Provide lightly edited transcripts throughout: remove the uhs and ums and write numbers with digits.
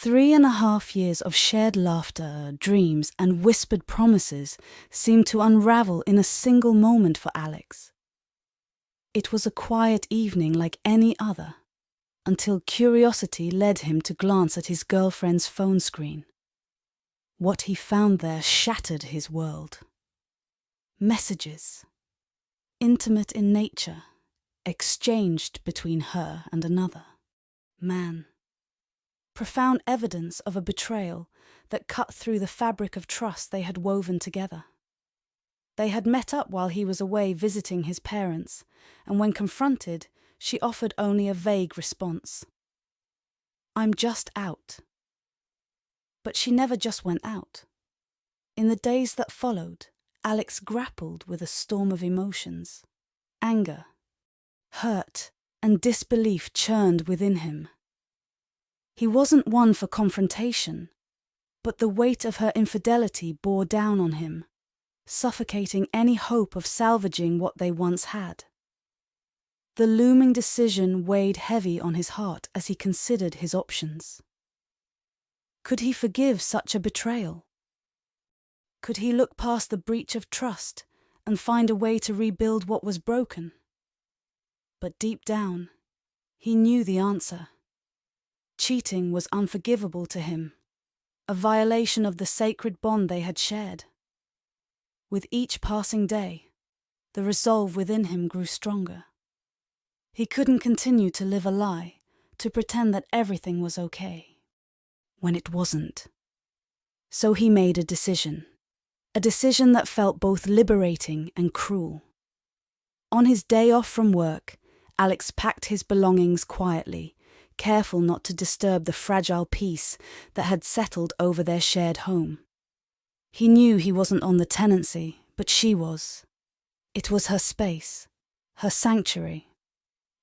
3.5 years of shared laughter, dreams, and whispered promises seemed to unravel in a single moment for Alex. It was a quiet evening like any other, until curiosity led him to glance at his girlfriend's phone screen. What he found there shattered his world. Messages, intimate in nature, exchanged between her and another man. Profound evidence of a betrayal that cut through the fabric of trust they had woven together. They had met up while he was away visiting his parents, and when confronted, she offered only a vague response. "I'm just out." But she never just went out. In the days that followed, Alex grappled with a storm of emotions. Anger, hurt, and disbelief churned within him. He wasn't one for confrontation, but the weight of her infidelity bore down on him, suffocating any hope of salvaging what they once had. The looming decision weighed heavy on his heart as he considered his options. Could he forgive such a betrayal? Could he look past the breach of trust and find a way to rebuild what was broken? But deep down, he knew the answer. Cheating was unforgivable to him, a violation of the sacred bond they had shared. With each passing day, the resolve within him grew stronger. He couldn't continue to live a lie, to pretend that everything was okay, when it wasn't. So he made a decision that felt both liberating and cruel. On his day off from work, Alex packed his belongings quietly, careful not to disturb the fragile peace that had settled over their shared home. He knew he wasn't on the tenancy, but she was. It was her space, her sanctuary,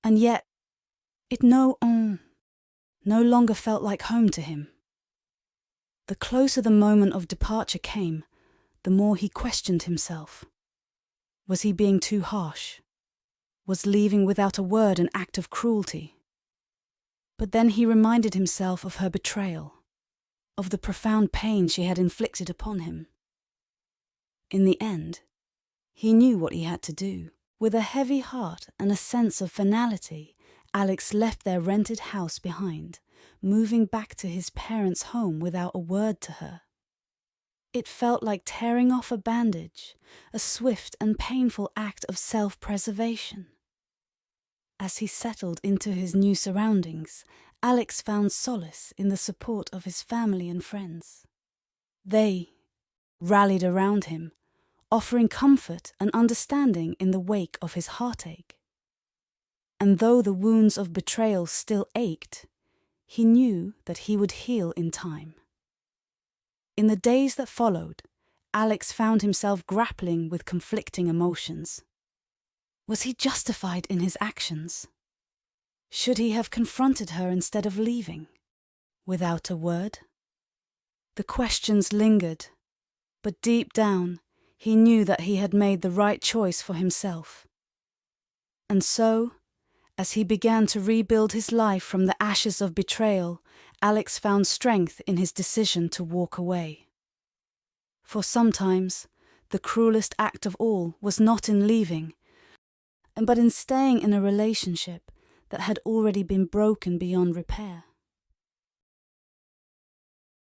and yet it no longer felt like home to him. The closer the moment of departure came, the more he questioned himself. Was he being too harsh? Was leaving without a word an act of cruelty? But then he reminded himself of her betrayal, of the profound pain she had inflicted upon him. In the end, he knew what he had to do. With a heavy heart and a sense of finality, Alex left their rented house behind, moving back to his parents' home without a word to her. It felt like tearing off a bandage, a swift and painful act of self-preservation. As he settled into his new surroundings, Alex found solace in the support of his family and friends. They rallied around him, offering comfort and understanding in the wake of his heartache. And though the wounds of betrayal still ached, he knew that he would heal in time. In the days that followed, Alex found himself grappling with conflicting emotions. Was he justified in his actions? Should he have confronted her instead of leaving, without a word? The questions lingered, but deep down, he knew that he had made the right choice for himself. And so, as he began to rebuild his life from the ashes of betrayal, Alex found strength in his decision to walk away. For sometimes, the cruelest act of all was not in leaving, but in staying in a relationship that had already been broken beyond repair.